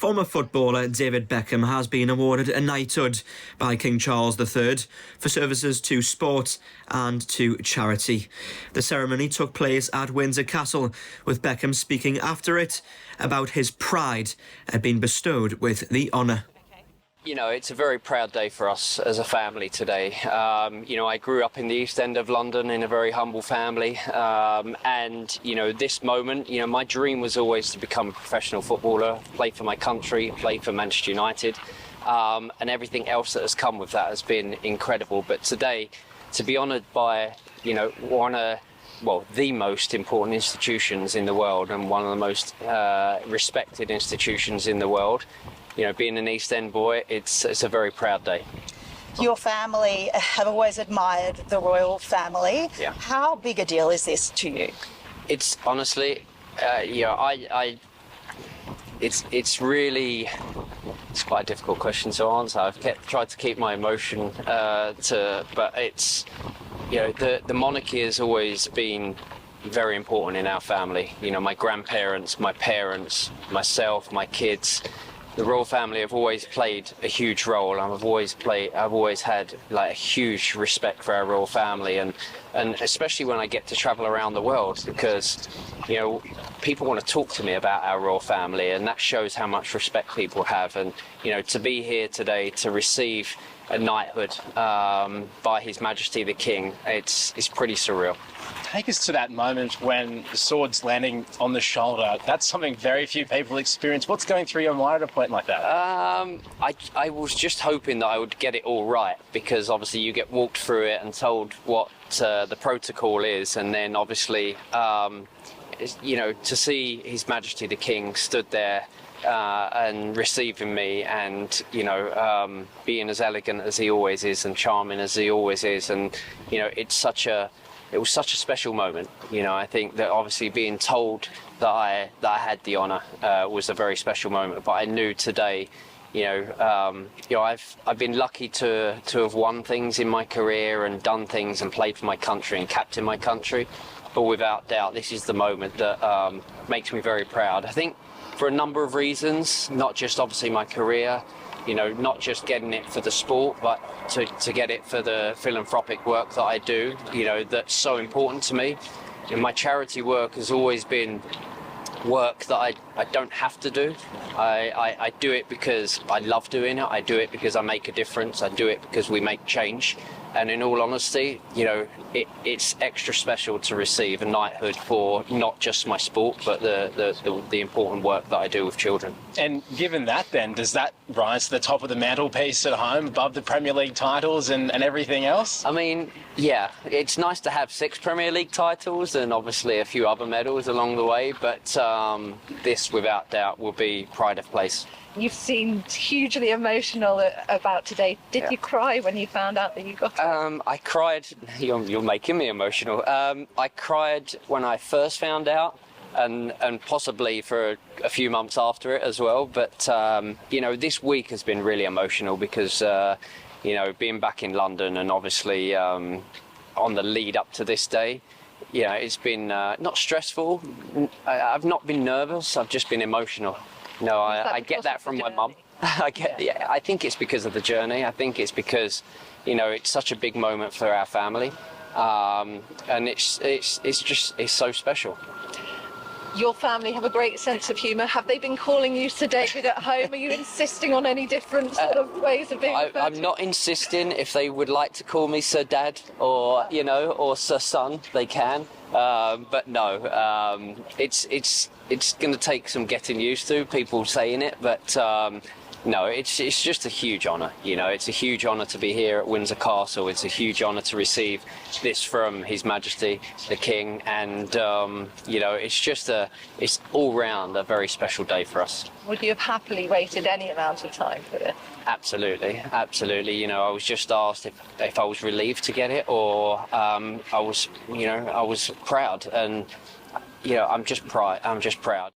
Former footballer David Beckham has been awarded a knighthood by King Charles III for services to sport and to charity. The ceremony took place at Windsor Castle, with Beckham speaking after it about his pride at being bestowed with the honour. You know, it's a very proud day for us as a family today. I grew up in the East End of London in a very humble family. This moment, my dream was always to become a professional footballer, play for my country, play for Manchester United. And everything else that has come with that has been incredible. But today, to be honoured by, the most important institutions in the world and one of the most respected institutions in the world, being an East End boy, it's a very proud day. Your family have always admired the royal family. Yeah. How big a deal is this to you? It's honestly, it's quite a difficult question to answer. I've tried to keep my emotion but it's, the monarchy has always been very important in our family. My grandparents, my parents, myself, my kids. The royal family have always played a huge role. I've always had a huge respect for our royal family, and especially when I get to travel around the world, because people want to talk to me about our royal family, and that shows how much respect people have. And to be here today to receive a knighthood by His Majesty the King, it's pretty surreal. Take us to that moment when the sword's landing on the shoulder. That's something very few people experience. What's going through your mind at a point like that? I was just hoping that I would get it all right, because obviously you get walked through it and told what the protocol is, and then obviously, to see His Majesty the King stood there and receiving me, and being as elegant as he always is and charming as he always is, and it was such a special moment. I think that obviously being told that I had the honour was a very special moment. But I knew today, I've been lucky to have won things in my career and done things and played for my country and captained my country. But without doubt, this is the moment that makes me very proud. I think for a number of reasons, not just obviously my career, not just getting it for the sport, but to get it for the philanthropic work that I do, that's so important to me. My charity work has always been work that I don't have to do. I do it because I love doing it. I do it because I make a difference. I do it because we make change. And in all honesty, it's extra special to receive a knighthood for not just my sport, but the important work that I do with children. And given that, then, does that rise to the top of the mantelpiece at home, above the Premier League titles and everything else? I mean, yeah, it's nice to have 6 Premier League titles and obviously a few other medals along the way, but this, without doubt, will be pride of place. You've seemed hugely emotional about today. Did you cry when you found out that you got it? I cried. You're making me emotional. I cried when I first found out, and possibly for a few months after it as well. But this week has been really emotional because being back in London and obviously on the lead up to this day, it's been not stressful. I've not been nervous. I've just been emotional. No, I get that from my mum. I think it's because of the journey. I think it's because, it's such a big moment for our family, and it's so special. Your family have a great sense of humour. Have they been calling you Sir David at home? Are you insisting on any different sort of ways of being referred to? I'm not insisting. If they would like to call me Sir Dad or Sir Son, they can. But no, it's going to take some getting used to, people saying it, but no, it's just a huge honour. It's a huge honour to be here at Windsor Castle. It's a huge honour to receive this from His Majesty the King, and it's all round a very special day for us. Would you have happily waited any amount of time for this? Absolutely. I was just asked if I was relieved to get it, or I was proud, and I'm just proud.